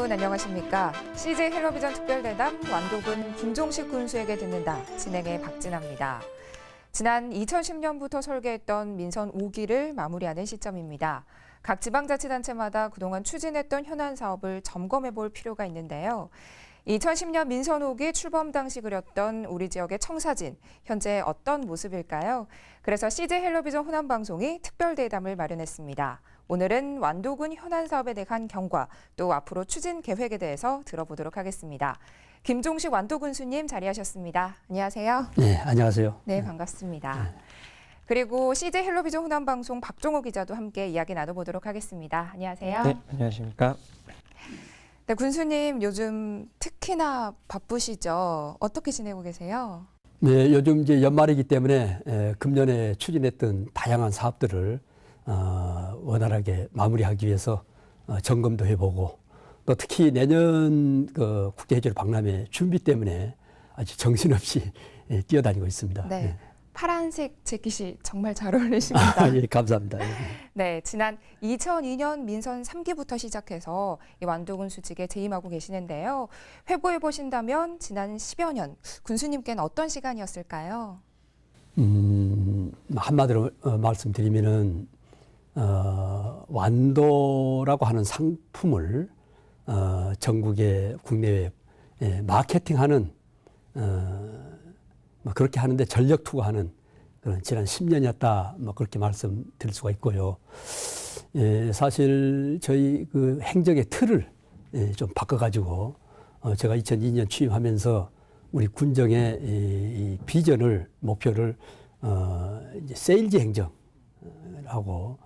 여러분 안녕하십니까? CJ 헬로비전 특별대담 완도군 김종식 군수에게 듣는다. 진행의 박진아입니다. 지난 2010년부터 설계했던 민선 5기를 마무리하는 시점입니다. 각 지방자치단체마다 그동안 추진했던 현안 사업을 점검해 볼 필요가 있는데요. 2010년 민선 5기 출범 당시 그렸던 우리 지역의 청사진, 현재 어떤 모습일까요? 그래서 CJ 헬로비전 호남방송이 특별대담을 마련했습니다. 오늘은 완도군 현안 사업에 대한 경과, 또 앞으로 추진 계획에 대해서 들어보도록 하겠습니다. 김종식 완도군수님 자리하셨습니다. 안녕하세요. 네, 안녕하세요. 네, 반갑습니다. 그리고 CJ 헬로비전 호남방송 박종호 기자도 함께 이야기 나눠보도록 하겠습니다. 안녕하세요. 네, 안녕하십니까. 네, 군수님 요즘 특히나 바쁘시죠? 어떻게 지내고 계세요? 네, 요즘 이제 연말이기 때문에 금년에 추진했던 다양한 사업들을 원활하게 마무리하기 위해서 점검도 해보고 또 특히 내년 그 국제해질 박람회 준비 때문에 아주 정신없이 뛰어다니고 있습니다. 네. 네. 파란색 재킷이 정말 잘 어울리십니다. 예, 감사합니다. 네, 지난 2002년 민선 3기부터 시작해서 이 완도군 수직에 재임하고 계시는데요. 회고해 보신다면 지난 10여 년 군수님께는 어떤 시간이었을까요? 한마디로 말씀드리면은 완도라고 하는 상품을 전국의 국내외 마케팅하는 뭐 그렇게 하는데 전력 투구하는 그런 지난 10년이었다. 뭐 그렇게 말씀드릴 수가 있고요. 사실 저희 그 행정의 틀을 좀 바꿔가지고 제가 2002년 취임하면서 우리 군정의 이 비전을 목표를 이제 세일즈 행정하고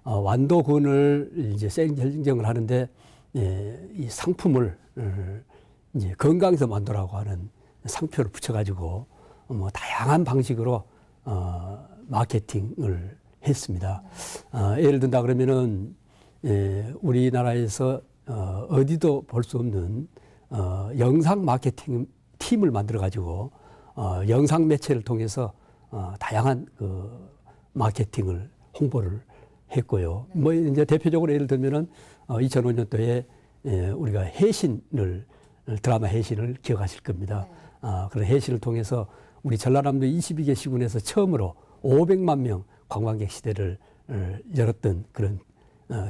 완도군을 이제 세일즈 행정을 하는데 이 상품을 이제 건강에서 만들라고 하는 상표를 붙여가지고 뭐 다양한 방식으로 마케팅을 했습니다. 예를 든다 그러면은 우리나라에서 어디도 볼 수 없는 영상 마케팅 팀을 만들어 가지고 영상 매체를 통해서 다양한 그 마케팅을 홍보를 했고요. 뭐 이제 대표적으로 예를 들면은 2005년도에 우리가 해신을 드라마 해신을 기억하실 겁니다. 그런 해신을 통해서 우리 전라남도 22개 시군에서 처음으로 500만 명 관광객 시대를 열었던 그런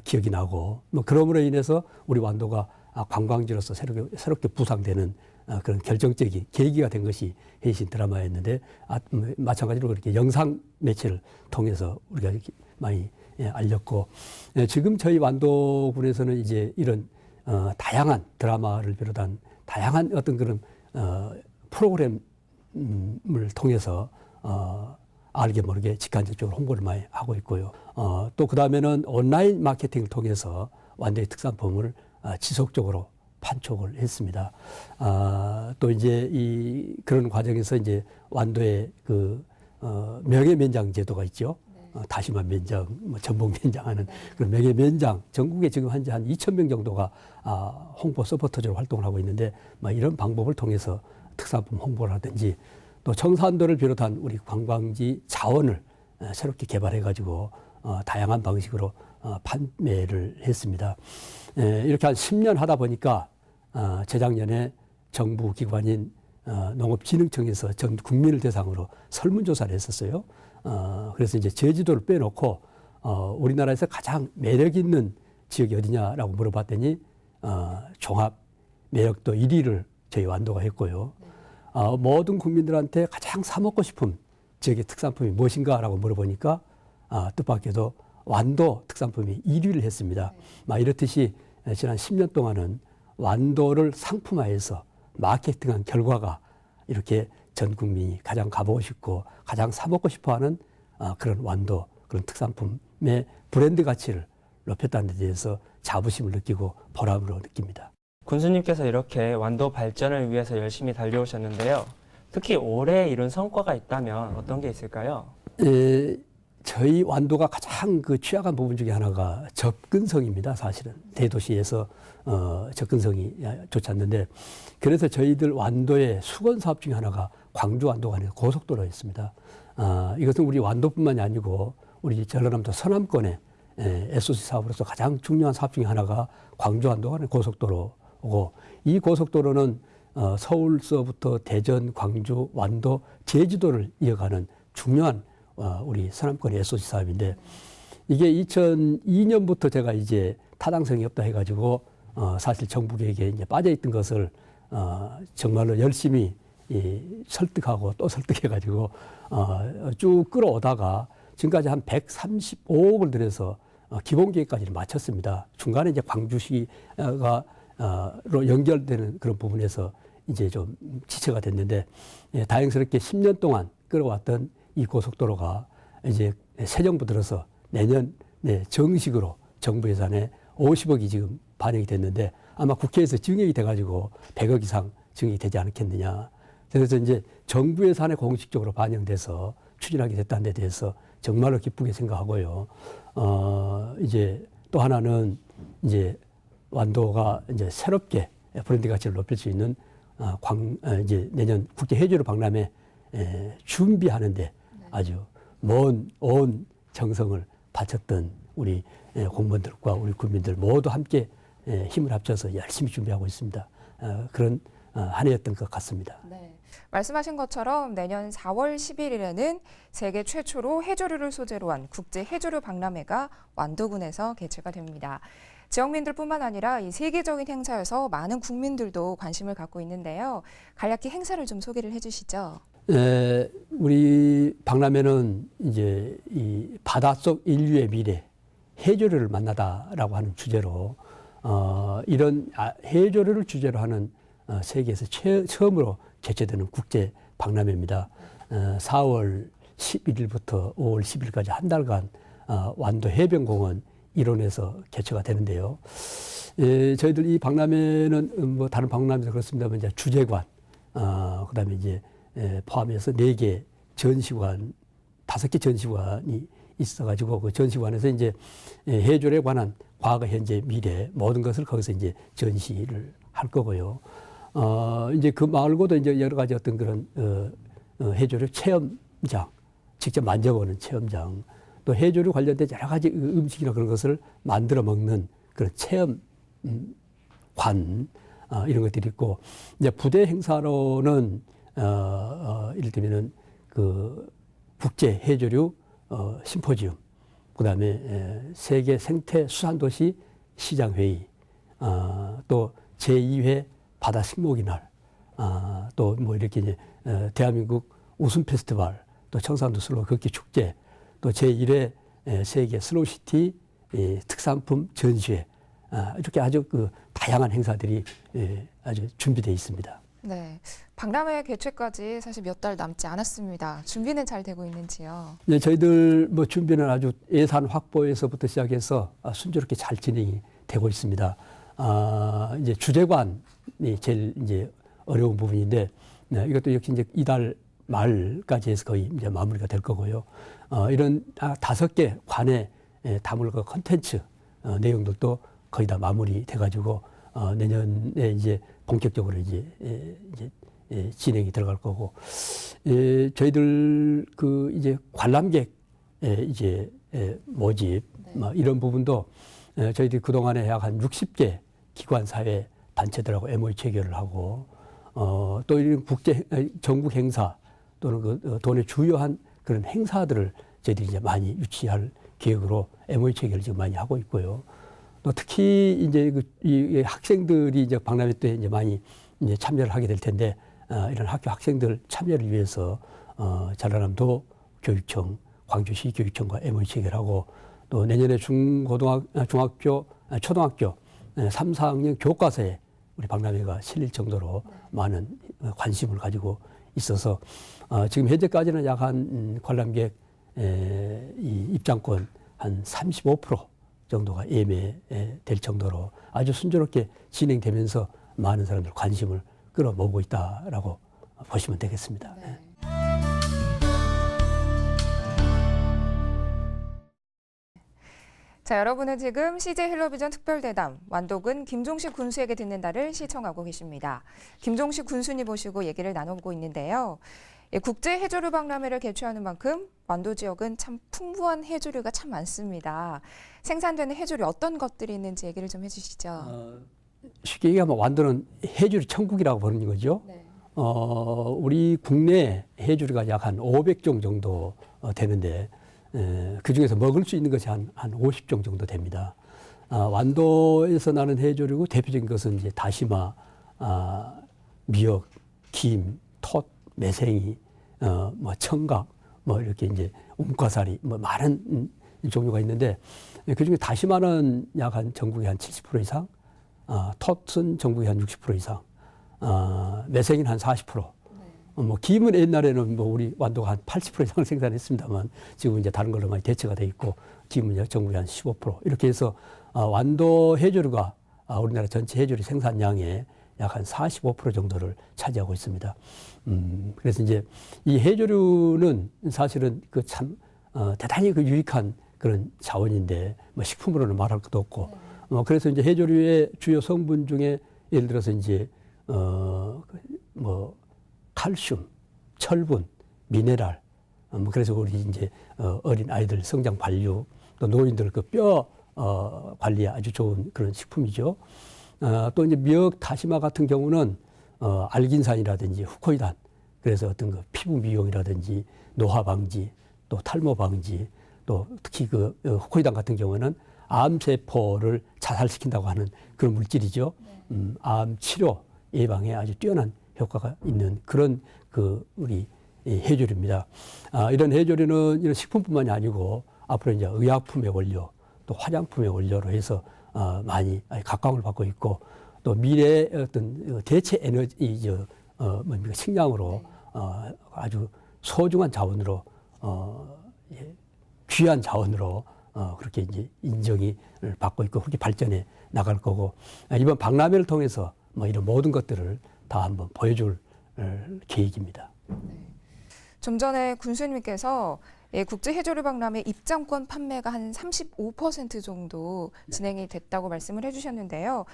기억이 나고, 뭐 그럼으로 인해서 우리 완도가 관광지로서 새롭게 부상되는 그런 결정적인 계기가 된 것이 해신 드라마였는데, 마찬가지로 그렇게 영상 매체를 통해서 우리가 이렇게 많이 알렸고, 지금 저희 완도군에서는 이제 이런 다양한 드라마를 비롯한 다양한 어떤 그런 프로그램을 통해서 알게 모르게 직간접적으로 홍보를 많이 하고 있고요. 또 그 다음에는 온라인 마케팅을 통해서 완도의 특산품을 지속적으로 판촉을 했습니다. 또 이제 그런 과정에서 이제 완도의 그 명예면장 제도가 있죠. 다시마 면장, 뭐 전복 면장하는 그런 명예면장, 전국에 지금 현재 한 2,000명 정도가 홍보 서포터즈로 활동을 하고 있는데, 이런 방법을 통해서 특산품 홍보를 하든지, 또 청산도를 비롯한 우리 관광지 자원을 새롭게 개발해가지고 다양한 방식으로 판매를 했습니다. 이렇게 한 10년 하다 보니까 재작년에 정부 기관인 농업진흥청에서 전 국민을 대상으로 설문조사를 했었어요. 그래서 이제 제주도를 빼놓고 우리나라에서 가장 매력 있는 지역이 어디냐라고 물어봤더니 종합 매력도 1위를 저희 완도가 했고요. 모든 국민들한테 가장 사 먹고 싶은 지역의 특산품이 무엇인가라고 물어보니까 뜻밖에도 완도 특산품이 1위를 했습니다. 이렇듯이 지난 10년 동안은 완도를 상품화해서 마케팅한 결과가 이렇게 전 국민이 가장 가보고 싶고 가장 사 먹고 싶어하는 그런 완도, 그런 특산품의 브랜드 가치를 높였다는 데 대해서 자부심을 느끼고 보람으로 느낍니다. 군수님께서 이렇게 완도 발전을 위해서 열심히 달려오셨는데요. 특히 올해 이룬 성과가 있다면 어떤 게 있을까요? 저희 완도가 가장 그 취약한 부분 중에 하나가 접근성입니다. 사실은 대도시에서 접근성이 좋지 않는데, 그래서 저희들 완도의 수건 사업 중에 하나가 광주 완도 간의 고속도로였습니다. 이것은 우리 완도뿐만이 아니고 우리 전라남도 서남권의 SOC 사업으로서 가장 중요한 사업 중에 하나가 광주 완도 간의 고속도로 고속도로고 이 고속도로는 서울서부터 대전, 광주, 완도, 제주도를 이어가는 중요한 우리 서남권 SOC 사업인데 이게 2002년부터 제가 이제 타당성이 없다 해가지고 사실 정부에게 이제 빠져있던 것을 정말로 열심히 설득하고 또 설득해가지고 쭉 끌어오다가 지금까지 한 135억을 들여서 기본 계획까지는 마쳤습니다. 중간에 이제 광주시가 로 연결되는 그런 부분에서 이제 좀 지체가 됐는데 다행스럽게 10년 동안 끌어왔던 이 고속도로가 이제 새 정부 들어서 내년 정식으로 정부 예산에 50억이 지금 반영이 됐는데 아마 국회에서 증액이 돼가지고 100억 이상 증액이 되지 않겠느냐. 그래서 이제 정부 예산에 공식적으로 반영돼서 추진하게 됐다는 데 대해서 정말로 기쁘게 생각하고요. 이제 또 하나는 이제 완도가 이제 새롭게 브랜드 가치를 높일 수 있는 이제 내년 국제 해주로 박람회 준비하는데 아주 온 정성을 바쳤던 우리 공무원들과 우리 국민들 모두 함께 힘을 합쳐서 열심히 준비하고 있습니다. 그런 한 해였던 것 같습니다. 네. 말씀하신 것처럼 내년 4월 10일에는 세계 최초로 해조류를 소재로 한 국제 해조류 박람회가 완도군에서 개최가 됩니다. 지역민들뿐만 아니라 이 세계적인 행사여서 많은 국민들도 관심을 갖고 있는데요. 간략히 행사를 좀 소개를 해주시죠. 우리 박람회는 이제 이 바닷속 인류의 미래, 해조류를 만나다라고 하는 주제로 이런 해조류를 주제로 하는 세계에서 처음으로 개최되는 국제 박람회입니다. 4월 11일부터 5월 10일까지 한 달간 완도 해변공원 일원에서 개최가 되는데요. 저희들 이 박람회는 뭐 다른 박람회도 그렇습니다만 이제 주제관, 그다음에 이제 포함해서 4개 전시관, 5개 전시관이 있어가지고 그 전시관에서 이제 해조류에 관한 과거, 현재, 미래 모든 것을 거기서 이제 전시를 할 거고요. 이제 그 말고도 이제 여러 가지 어떤 그런 해조류 체험장, 직접 만져보는 체험장, 또 해조류 관련된 여러 가지 음식이나 그런 것을 만들어 먹는 그런 체험관 이런 것들이 있고 이제 부대 행사로는 이를테면은 그 국제 해조류 심포지움, 그다음에 세계 생태 수산도시 시장회의, 또 제2회 바다 식목이 날, 또 뭐 이렇게 이제 대한민국 웃음 페스티벌, 또 청산도 슬로우 걷기 축제, 또 제1회 세계 슬로우시티 특산품 전시회, 이렇게 아주 그 다양한 행사들이 아주 준비되어 있습니다. 네, 박람회 개최까지 사실 몇 달 남지 않았습니다. 준비는 잘 되고 있는지요? 네, 저희들 뭐 준비는 아주 예산 확보에서부터 시작해서 순조롭게 잘 진행이 되고 있습니다. 이제 주제관이 제일 이제 어려운 부분인데 이것도 역시 이제 이달 말까지 해서 거의 이제 마무리가 될 거고요. 이런 5개 관에 담을 그 콘텐츠 내용들도 거의 다 마무리 돼가지고 내년에 이제 본격적으로 이제 진행이 들어갈 거고, 저희들 그 이제 관람객 이제 모집 뭐 이런 부분도 저희들이 그동안에 약 한 60개 기관 사회 단체들하고 MOU 체결을 하고 또 이런 국제 전국 행사 또는 그 도내 주요한 그런 행사들을 저희들이 이제 많이 유치할 계획으로 MOU 체결을 지금 많이 하고 있고요. 또 특히 이제 이 학생들이 이제 박람회 때 이제 많이 이제 참여를 하게 될 텐데 이런 학교 학생들 참여를 위해서 전라남도 교육청, 광주시 교육청과 MOU 체결하고 또 내년에 중학교, 초등학교 3, 4학년 교과서에 우리 박람회가 실릴 정도로 많은 관심을 가지고 있어서 지금 현재까지는 약 한 관람객 이 입장권 한 35% 정도가 예매될 정도로 아주 순조롭게 진행되면서 많은 사람들 관심을 끌어모으고 있다라고 보시면 되겠습니다. 네. 자, 여러분은 지금 CJ 헬로비전 특별대담 완도군 김종식 군수에게 듣는다를 시청하고 계십니다. 김종식 군수님 모시고 얘기를 나눠보고 있는데요. 국제 해조류 박람회를 개최하는 만큼 완도 지역은 참 풍부한 해조류가 참 많습니다. 생산되는 해조류 어떤 것들이 있는지 얘기를 좀 해주시죠. 쉽게 얘기하면 완도는 해조류 천국이라고 부르는 거죠. 네. 우리 국내 해조류가 약 한 500종 정도 되는데 그 중에서 먹을 수 있는 것이 한 50종 정도 됩니다. 완도에서 나는 해조류고 대표적인 것은 이제 다시마, 미역, 김, 톳, 매생이, 뭐 청각, 뭐 이렇게 이제 움과사리, 뭐 많은 종류가 있는데 그 중에 다시마는 약 한 전국의 한 70% 이상, 톳은 전국의 한 60% 이상, 매생이는 한 40%. 뭐 김은 옛날에는 뭐 우리 완도가 한 80% 이상을 생산했습니다만 지금 이제 다른 걸로 많이 대체가 돼 있고 김은 전국의 한 15% 이렇게 해서 완도 해조류가 우리나라 전체 해조류 생산량의 약 한 45% 정도를 차지하고 있습니다. 그래서 이제 이 해조류는 사실은 그 참 대단히 그 유익한 그런 자원인데 뭐 식품으로는 말할 것도 없고 그래서 이제 해조류의 주요 성분 중에 예를 들어서 이제 뭐 칼슘, 철분, 미네랄, 그래서 우리 이제 어린 아이들 성장 관류, 또 노인들 그 뼈 관리에 아주 좋은 그런 식품이죠. 또 이제 미역, 다시마 같은 경우는 알긴산이라든지 후코이단, 그래서 어떤 그 피부 미용이라든지 노화 방지, 또 탈모 방지, 또 특히 그 후코이단 같은 경우는 암 세포를 자살시킨다고 하는 그런 물질이죠. 암 치료 예방에 아주 뛰어난 효과가 있는 그런 그 우리 해조류입니다. 이런 해조류는 이런 식품뿐만이 아니고 앞으로 이제 의약품의 원료, 또 화장품의 원료로 해서 많이 각광을 받고 있고 또 미래의 어떤 대체 에너지, 뭡니까 식량으로 아주 소중한 자원으로 귀한 자원으로 그렇게 이제 인정이 받고 있고 그렇게 발전해 나갈 거고 이번 박람회를 통해서 뭐 이런 모든 것들을 다 한번 보여줄 계획입니다. 좀 전에 군수님께서 국제 해조류 박람회 입장권 판매가 한 35% 정도 진행이 됐다고 말씀을 해주셨는데요.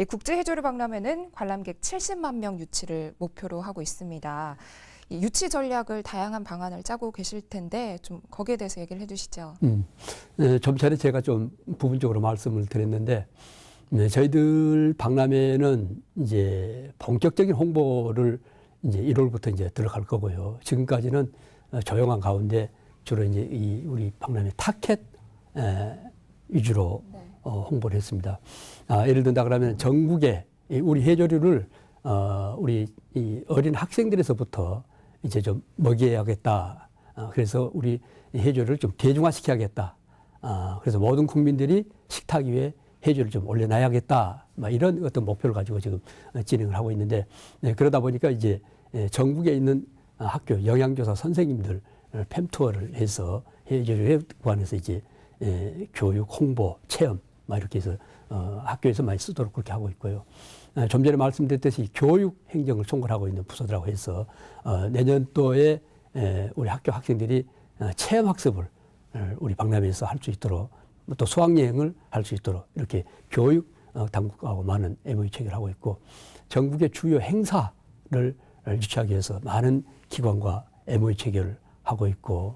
국제 해조류 박람회는 관람객 70만 명 유치를 목표로 하고 있습니다. 이 유치 전략을 다양한 방안을 짜고 계실 텐데 좀 거기에 대해서 얘기를 해주시죠. 좀 전에 제가 좀 부분적으로 말씀을 드렸는데 저희들 박람회는 이제 본격적인 홍보를 이제 1월부터 이제 들어갈 거고요. 지금까지는 조용한 가운데 주로 이제 우리 박람회 타켓 위주로 홍보를 했습니다. 예를 든다 그러면 전국에 우리 해조류를 우리 이 어린 학생들에서부터 이제 좀 먹여야겠다. 그래서 우리 해조류를 좀 대중화시켜야겠다. 그래서 모든 국민들이 식탁 위에 해조를 좀 올려놔야겠다. 이런 어떤 목표를 가지고 지금 진행을 하고 있는데 그러다 보니까 이제 전국에 있는 학교 영양교사 선생님들 팸투어를 해서 해조류에 관해서 이제 교육, 홍보, 체험 이렇게 해서 학교에서 많이 쓰도록 그렇게 하고 있고요. 좀 전에 말씀드렸듯이 교육 행정을 총괄하고 있는 부서들하고 해서 내년도에 우리 학교 학생들이 체험 학습을 우리 박람회에서 할 수 있도록 또 수학여행을 할 수 있도록 이렇게 교육 당국하고 많은 MOU 체결을 하고 있고 전국의 주요 행사를 유치하기 위해서 많은 기관과 MOU 체결을 하고 있고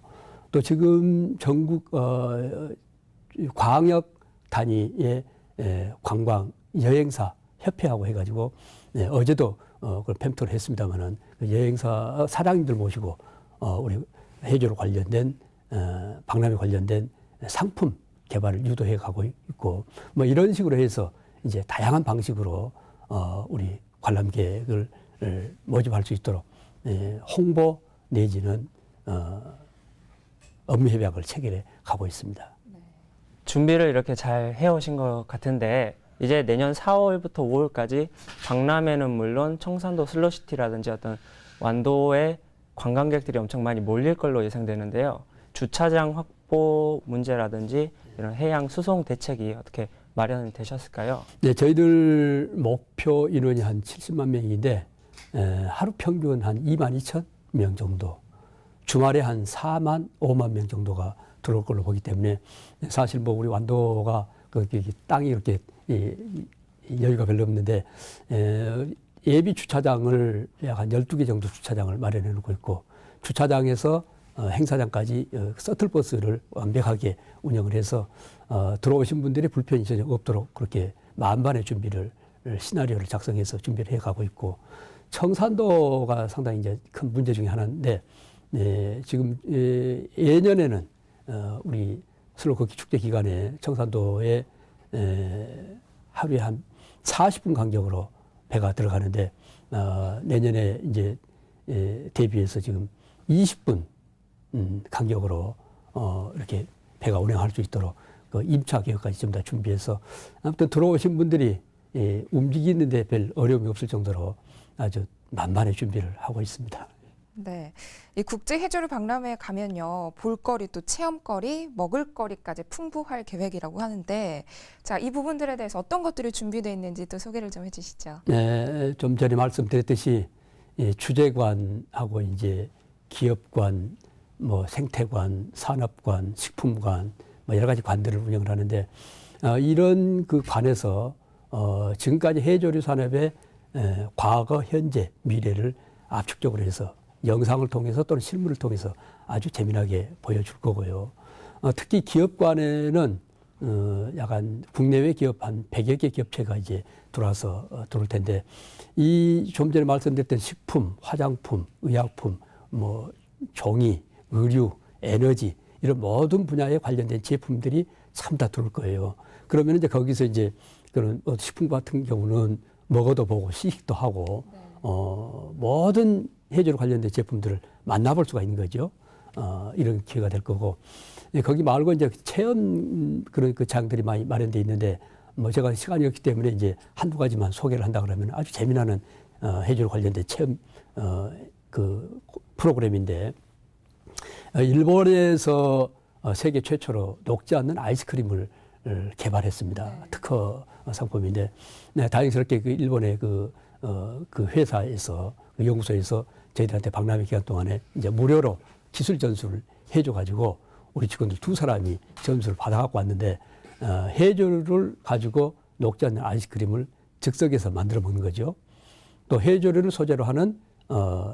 또 지금 전국 광역 단위의 관광 여행사 협회하고 해가지고 어제도 그걸 팸투를 했습니다마는 그 여행사 사장님들 모시고 우리 해조로 관련된 박람회 관련된 상품 개발을 유도해 가고 있고 뭐 이런 식으로 해서 이제 다양한 방식으로 우리 관람객을 모집할 수 있도록 홍보 내지는 업무 협약을 체결해 가고 있습니다. 준비를 이렇게 잘 해오신 것 같은데 이제 내년 4월부터 5월까지 박람회는 물론 청산도 슬로시티라든지 어떤 완도에 관광객들이 엄청 많이 몰릴 걸로 예상되는데요. 주차장 확보 문제라든지 이런 해양 수송 대책이 어떻게 마련이 되셨을까요? 네, 저희들 목표 인원이 한 70만 명인데 하루 평균 한 2만 2천 명 정도, 주말에 한 4만 5만 명 정도가 들어올 걸로 보기 때문에 사실 뭐 우리 완도가 땅이 이렇게 여유가 별로 없는데 예비 주차장을 약 한 12개 정도 주차장을 마련해 놓고 있고 주차장에서 행사장까지 서틀버스를 완벽하게 운영을 해서 들어오신 분들의 불편이 전혀 없도록 그렇게 만반의 준비를 시나리오를 작성해서 준비를 해가고 있고 청산도가 상당히 이제 큰 문제 중에 하나인데 지금 예년에는 우리 슬로커키 축제 기간에 청산도에 하루에 한 40분 간격으로 배가 들어가는데 내년에 이제 대비해서 지금 20분 간격으로 이렇게 배가 운행할 수 있도록 그 임차 계획까지 좀 다 준비해서 아무튼 들어오신 분들이 움직이는데 별 어려움이 없을 정도로 아주 만반의 준비를 하고 있습니다. 네, 이 국제 해조류 박람회에 가면요, 볼거리 또 체험거리, 먹을거리까지 풍부할 계획이라고 하는데, 자, 이 부분들에 대해서 어떤 것들이 준비되어 있는지 또 소개를 좀 해주시죠. 네, 좀 전에 말씀드렸듯이 주재관하고 이제 기업관, 뭐 생태관, 산업관, 식품관, 뭐 여러 가지 관들을 운영을 하는데 이런 그 관에서 지금까지 해조류 산업의 과거, 현재, 미래를 압축적으로 해서 영상을 통해서 또는 실물을 통해서 아주 재미나게 보여줄 거고요. 특히 기업관에는 약간 국내외 기업 한 100여 개 기업체가 이제 들어와서 들어올 텐데 이 좀 전에 말씀드렸던 식품, 화장품, 의약품, 뭐 종이, 의류, 에너지 이런 모든 분야에 관련된 제품들이 참 다 들어올 거예요. 그러면 이제 거기서 이제 그런 식품 같은 경우는 먹어도 보고 시식도 하고 모든 해조류 관련된 제품들을 만나볼 수가 있는 거죠. 이런 기회가 될 거고 거기 말고 이제 체험 그런 그 장들이 많이 마련돼 있는데 뭐 제가 시간이 없기 때문에 이제 한두 가지만 소개를 한다 그러면 아주 재미나는 해조류 관련된 체험 그 프로그램인데 일본에서 세계 최초로 녹지 않는 아이스크림을 개발했습니다. 특허 상품인데 다행스럽게 그 일본의 그 회사에서 그 연구소에서 저희들한테 박람회 기간 동안에 이제 무료로 기술 전수를 해줘가지고 우리 직원들 2사람이 전수를 받아갖고 왔는데 해조류를 가지고 녹지 않는 아이스크림을 즉석에서 만들어 먹는 거죠. 또 해조류를 소재로 하는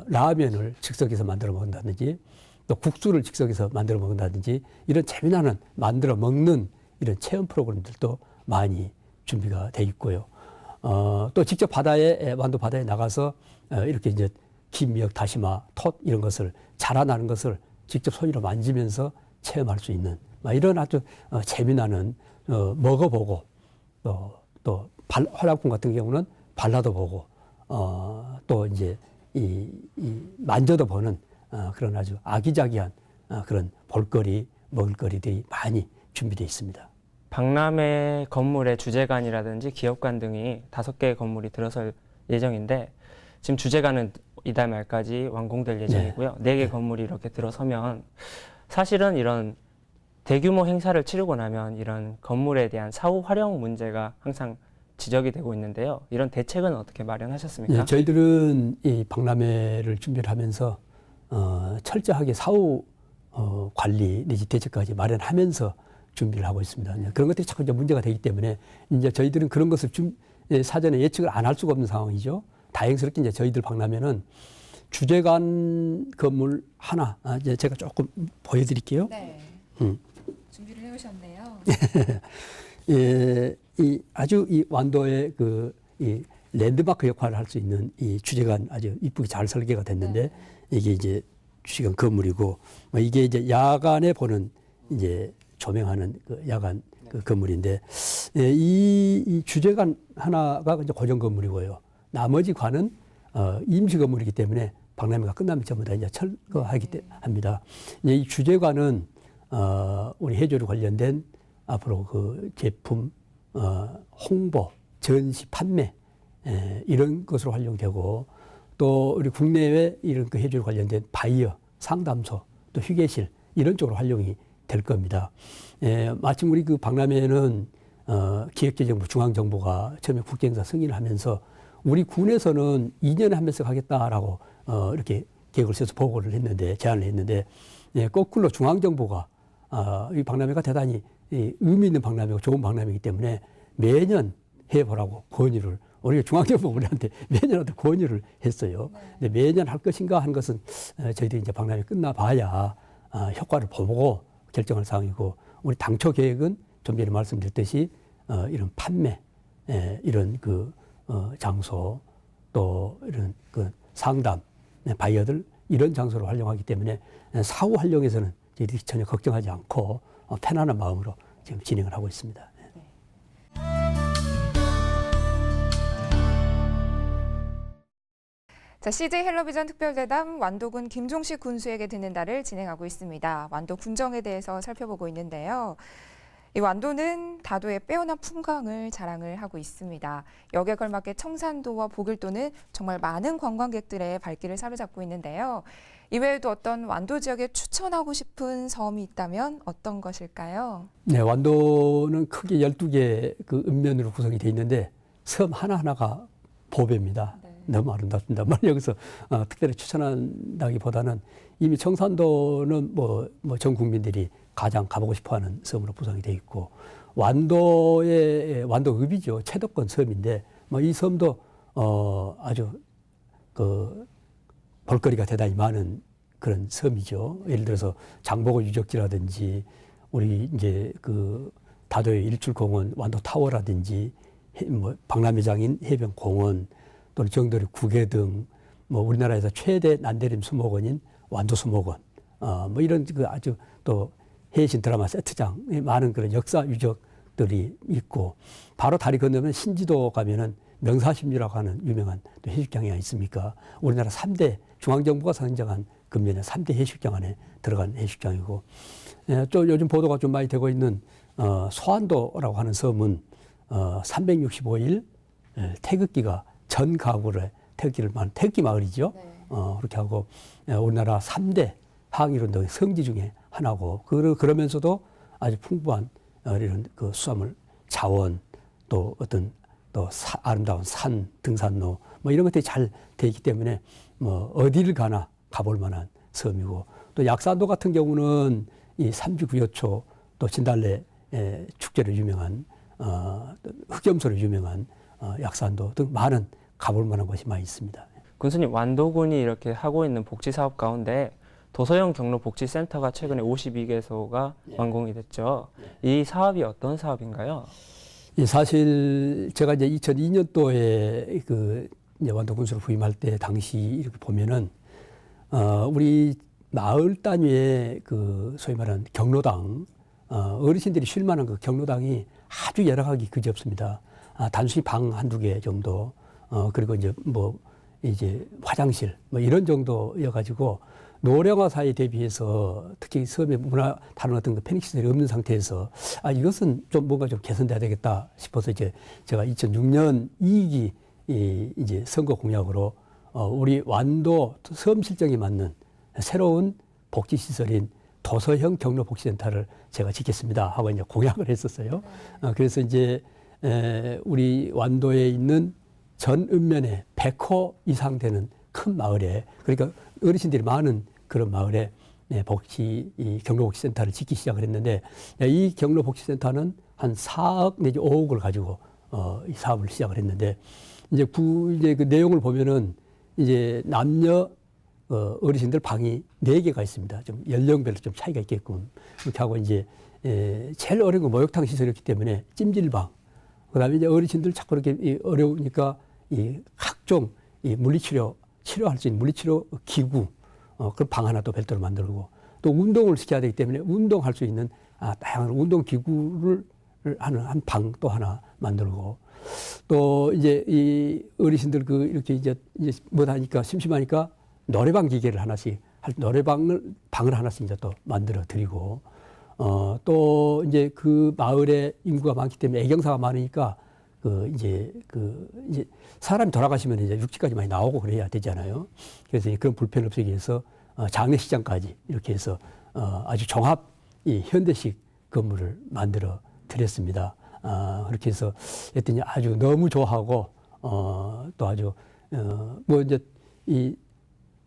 라면을 즉석에서 만들어 먹는다든지 또 국수를 즉석에서 만들어 먹는다든지 이런 재미나는 만들어 먹는 이런 체험 프로그램들도 많이 준비가 돼 있고요. 또 직접 완도 바다에 나가서 이렇게 이제 김, 미역, 다시마, 톳 이런 것을 자라나는 것을 직접 손으로 만지면서 체험할 수 있는 이런 아주 재미나는 먹어보고 또 화장품 같은 경우는 발라도 보고 또 이제 이 만져도 보는 그런 아주 아기자기한 그런 볼거리, 먹을거리들이 많이 준비되어 있습니다. 박람회 건물의 주재관이라든지 기업관 등이 5개의 건물이 들어설 예정인데 지금 주재관은 이달 말까지 완공될 예정이고요. 4개 건물이 이렇게 들어서면 사실은 이런 대규모 행사를 치르고 나면 이런 건물에 대한 사후 활용 문제가 항상 지적이 되고 있는데요. 이런 대책은 어떻게 마련하셨습니까? 네, 저희들은 이 박람회를 준비를 하면서 철저하게 사후 관리 내지 대책까지 마련하면서 준비를 하고 있습니다. 그런 것들이 자꾸 이제 문제가 되기 때문에 이제 저희들은 그런 것을 사전에 예측을 안 할 수가 없는 상황이죠. 다행스럽게 이제 저희들 박람회는 주재관 건물 하나, 이제 제가 조금 보여드릴게요. 네. 준비를 해오셨네요. 예, 아주 이 완도의 이 랜드마크 역할을 할 수 있는 이 주재관 아주 이쁘게 잘 설계가 됐는데 이게 이제 주재관 건물이고 이게 이제 야간에 보는 이제 조명하는 그 야간 그 건물인데 이 주재관 하나가 이제 고정 건물이고요. 나머지 관은 임시 건물이기 때문에 박람회가 끝나면 전부 다 이제 철거하기 합니다. 이제 이 주재관은 우리 해조류 관련된 앞으로 그 제품 홍보, 전시, 판매 이런 것으로 활용되고 또 우리 국내외 이런 그 해조류 관련된 바이어, 상담소, 또 휴게실 이런 쪽으로 활용이 될 겁니다. 마침 우리 그 박람회는 기획재정부 중앙정부가 처음에 국제행사 승인을 하면서 우리 군에서는 2년에 한 번씩 하겠다라고 이렇게 계획을 써서 보고를 했는데 제안을 했는데 거꾸로 중앙정부가 이 박람회가 대단히 의미 있는 박람회고 좋은 박람회이기 때문에 매년 해보라고 권유를 우리가 중앙정부가 우리한테 매년 권유를 했어요. 근데 매년 할 것인가 하는 것은 저희들이 이제 박람회 끝나봐야 효과를 보고 결정할 사항이고 우리 당초 계획은 좀 전에 말씀드렸듯이 이런 판매 이런 그 장소 또 이런 그 상담, 바이어들 이런 장소를 활용하기 때문에 사후 활용에서는 저희들이 전혀 걱정하지 않고 편안한 마음으로 지금 진행을 하고 있습니다. 자, CJ 헬로비전 특별대담 완도군 김종식 군수에게 듣는다를 진행하고 있습니다. 완도 군정에 대해서 살펴보고 있는데요. 이 완도는 다도의 빼어난 풍광을 자랑을 하고 있습니다. 여기에 걸맞게 청산도와 보길도는 정말 많은 관광객들의 발길을 사로잡고 있는데요. 이외에도 어떤 완도 지역에 추천하고 싶은 섬이 있다면 어떤 것일까요? 네, 완도는 크게 12개 그 읍면으로 구성이 되어 있는데 섬 하나하나가 보배입니다. 네. 너무 아름답습니다. 여기서 특별히 추천한다기보다는 이미 청산도는 전 국민들이 가장 가보고 싶어하는 섬으로 구성이 되어 있고 완도의 완도읍이죠. 최도권 섬인데 이 섬도 아주 그 볼거리가 대단히 많은 그런 섬이죠. 예를 들어서 장보고 유적지라든지 우리 이제 그 다도의 일출공원 완도 타워라든지 박람회장인 해변공원 또는 정도리 국외 등 우리나라에서 최대 난데림 수목원인 완도 수목원 이런 그 아주 또 해신 드라마 세트장에 많은 그런 역사 유적들이 있고 바로 다리 건너면 신지도 가면은 명사십리라고 하는 유명한 또 해수욕장이 있습니까? 우리나라 3대 중앙정부가 선정한 근면에 3대 해수욕장 안에 들어간 해수욕장이고 또 요즘 보도가 좀 많이 되고 있는 소안도라고 하는 섬은 365일 태극기가 전 가구를 태극기를 많은 태극기 마을이죠. 네. 그렇게 하고 우리나라 3대 항일운동의 성지 중에 하나고 그러면서도 아주 풍부한 이런 그 수산물 자원 또 어떤 또 아름다운 산 등산로 이런 것들이 잘 돼 있기 때문에 어디를 가나 가볼 만한 섬이고 또 약산도 같은 경우는 이 삼지구여초 또 진달래 축제로 유명한 흑염소로 유명한 약산도 등 많은 가볼 만한 곳이 많이 있습니다. 군수님, 완도군이 이렇게 하고 있는 복지 사업 가운데 도서형 경로복지센터가 최근에 52개소가 완공이 됐죠. 이 사업이 어떤 사업인가요? 사실 제가 이제 2002년도에 그 완도 군수로 부임할 때 당시 이렇게 보면은 우리 마을 단위의 그 소위 말하는 경로당 어르신들이 쉴 만한 그 경로당이 아주 열악하기 그지없습니다. 단순히 방 한두 개 정도 그리고 이제 화장실 이런 정도여가지고 노령화사에 대비해서 특히 섬에 다른 어떤 편익시설이 없는 상태에서 이것은 좀 뭔가 좀 개선돼야 되겠다 싶어서 이제 제가 2006년 2기 이제 선거 공약으로 우리 완도 섬 실정에 맞는 새로운 복지시설인 도서형 경로복지센터를 제가 짓겠습니다 하고 이제 공약을 했었어요. 그래서 이제 우리 완도에 있는 전 읍면에 100호 이상 되는 큰 마을에 그러니까 어르신들이 많은 그런 마을에 이 경로복지센터를 짓기 시작을 했는데 이 경로복지센터는 한 4억 내지 5억을 가지고 이 사업을 시작을 했는데 이제 그 내용을 보면은 이제 남녀 어르신들 방이 4개가 있습니다. 좀 연령별로 좀 차이가 있게끔 그렇게 하고 이제 제일 어려운 건 목욕탕 시설이었기 때문에 찜질방 그다음에 이제 어르신들 자꾸 이렇게 어려우니까 이 각종 이 치료할 수 있는 물리치료 기구 그 방 하나 또 별도로 만들고 또 운동을 시켜야 되기 때문에 운동할 수 있는 다양한 운동 기구를 하는 한 방 또 하나 만들고 또 이제 이 어르신들 이렇게 이제 뭐 하니까 심심하니까 노래방 기계를 하나씩 방을 하나씩 이제 또 만들어 드리고 또 이제 그 마을에 인구가 많기 때문에 애경사가 많으니까 이제 사람이 돌아가시면 이제 육지까지 많이 나오고 그래야 되잖아요. 그래서 그런 불편 없애기 위해서 장례식장까지 이렇게 해서 아주 종합 현대식 건물을 만들어 드렸습니다. 그렇게 해서 했더니 아주 너무 좋아하고 또 아주 이제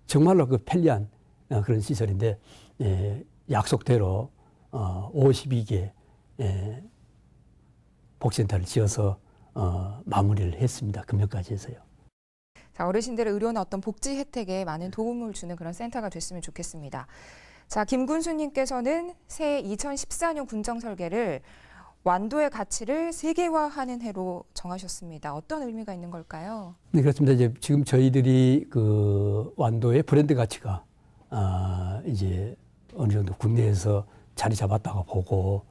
정말로 그 편리한 그런 시설인데 약속대로 52개 복지센터를 지어서 마무리를 했습니다. 금년까지 해서요. 자, 어르신들의 의료나 어떤 복지 혜택에 많은 도움을 주는 그런 센터가 됐으면 좋겠습니다. 자, 김군수님께서는 새 2014년 군정 설계를 완도의 가치를 세계화하는 해로 정하셨습니다. 어떤 의미가 있는 걸까요? 네, 그렇습니다. 이제 지금 저희들이 그 완도의 브랜드 가치가 이제 어느 정도 국내에서 자리 잡았다고 보고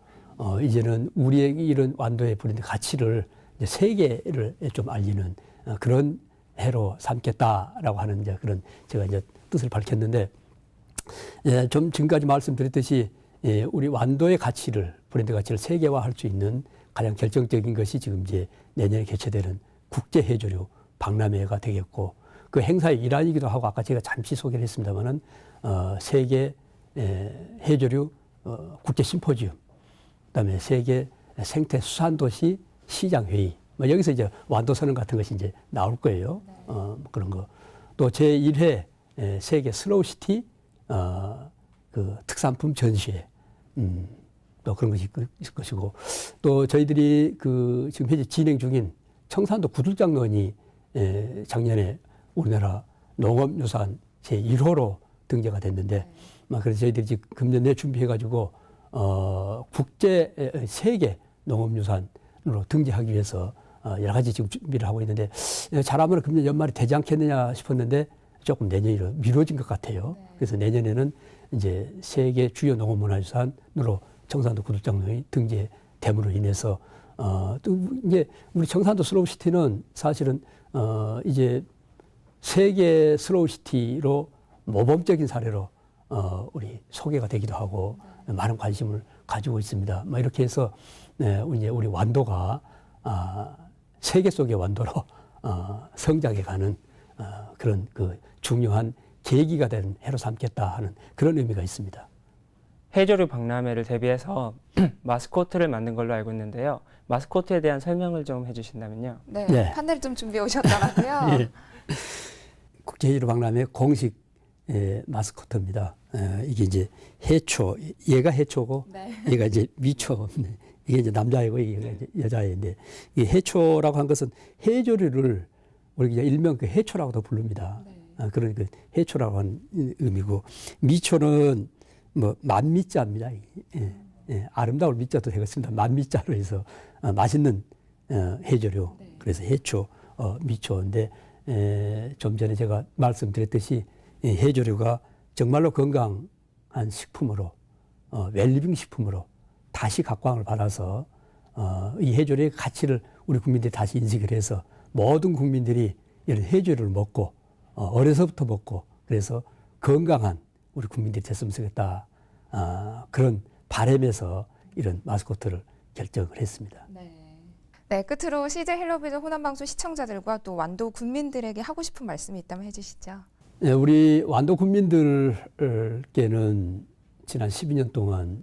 이제는 우리에게 이런 완도의 브랜드 가치를 이제 세계를 좀 알리는 그런 해로 삼겠다라고 하는 이제 그런 제가 이제 뜻을 밝혔는데, 예, 좀 지금까지 말씀드렸듯이 예, 우리 완도의 가치를 브랜드 가치를 세계화할 수 있는 가장 결정적인 것이 지금 이제 내년에 개최되는 국제 해조류 박람회가 되겠고, 그 행사의 일환이기도 하고 아까 제가 잠시 소개를 했습니다마는 세계 해조류 국제 심포지움, 그다음에 세계 생태 수산도시 시장 회의, 뭐 여기서 이제 완도 선언 같은 것이 이제 나올 거예요. 그런 거. 또 제1회 세계 슬로우시티 그 특산품 전시회, 또 그런 것이 있을 것이고, 또 저희들이 그 지금 현재 진행 중인 청산도 구들장론이 작년에 우리나라 농업유산 제1호로 등재가 됐는데, 그래서 저희들이 지금 금년 내 준비해가지고 국제 세계 농업유산으로 등재하기 위해서 여러 가지 지금 준비를 하고 있는데, 잘하면 금년 연말에 되지 않겠느냐 싶었는데 조금 내년으로 미뤄진 것 같아요. 그래서 내년에는 이제 세계 주요 농업문화유산으로 청산도 구들장론이 등재됨으로 인해서 또 이제 우리 청산도 슬로우시티는 사실은 이제 세계 슬로우시티로 모범적인 사례로 우리 소개가 되기도 하고 많은 관심을 가지고 있습니다. 뭐 이렇게 해서 이제 우리 완도가 세계 속의 완도로 성장해가는 그런 그 중요한 계기가 되는 해로 삼겠다 하는 그런 의미가 있습니다. 해조류 박람회를 대비해서 마스코트를 만든 걸로 알고 있는데요. 마스코트에 대한 설명을 좀 해주신다면요. 네, 네. 판넬 좀 준비해 오셨더라고요. 예. 국제해조류 박람회 공식 마스코트입니다. 이게 이제 해초, 얘가 해초고, 네. 얘가 이제 미초. 이게 이제 남자이고 이게 이제 여자인데, 이 해초라고 한 것은 해조류를 우리 그냥 일명 그 해초라고도 부릅니다. 네. 그런 그 해초라고 하는 의미고, 미초는 뭐 만미자입니다. 아름다울 미자도 되겠습니다. 만미자로 해서 맛있는 해조류. 네. 그래서 해초, 미초인데, 좀 전에 제가 말씀드렸듯이 해조류가 정말로 건강한 식품으로, 웰리빙 식품으로 다시 각광을 받아서 이 해조류의 가치를 우리 국민들이 다시 인식을 해서 모든 국민들이 이런 해조류를 먹고 어려서부터 먹고 그래서 건강한 우리 국민들이 됐으면 좋겠다. 그런 바람에서 이런 마스코트를 결정을 했습니다. 네. 네, 끝으로 CJ 헬로비전 호남방송 시청자들과 또 완도 군민들에게 하고 싶은 말씀이 있다면 해주시죠. 네, 우리 완도 국민들께는 지난 12년 동안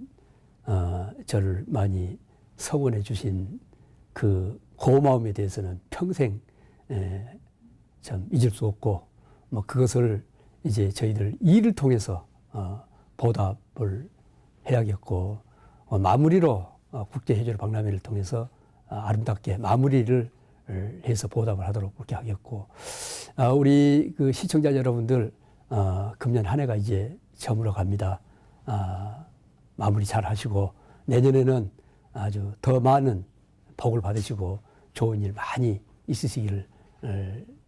저를 많이 성원해 주신 그 고마움에 대해서는 평생 참 잊을 수 없고, 뭐 그것을 이제 저희들 일을 통해서 보답을 해야겠고, 마무리로 국제해조류 박람회를 통해서 아름답게 마무리를 해서 보답을 하도록 그렇게 하겠고, 우리 그 시청자 여러분들 금년 한 해가 이제 저물어 갑니다. 마무리 잘 하시고 내년에는 아주 더 많은 복을 받으시고 좋은 일 많이 있으시기를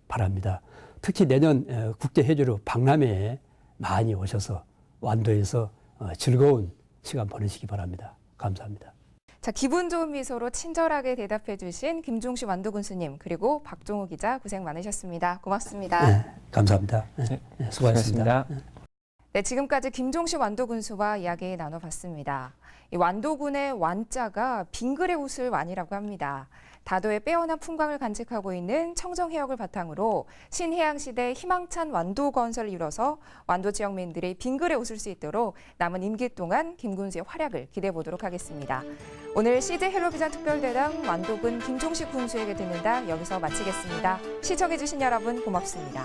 바랍니다. 특히 내년 국제해조류 박람회에 많이 오셔서 완도에서 즐거운 시간 보내시기 바랍니다. 감사합니다. 자, 기분 좋은 미소로 친절하게 대답해 주신 김종식 완도 군수님 그리고 박종우 기자 고생 많으셨습니다. 고맙습니다. 네, 감사합니다. 네, 수고하셨습니다. 네, 지금까지 김종식 완도 군수와 이야기 나눠봤습니다. 이 완도군의 완자가 빙글의 웃을 완이라고 합니다. 다도의 빼어난 풍광을 간직하고 있는 청정해역을 바탕으로 신해양시대 희망찬 완도 건설을 이뤄서 완도 지역민들이 빙글에 웃을 수 있도록 남은 임기 동안 김 군수의 활약을 기대해 보도록 하겠습니다. 오늘 CJ 헬로비전 특별대담 완도군 김종식 군수에게 듣는다 여기서 마치겠습니다. 시청해주신 여러분 고맙습니다.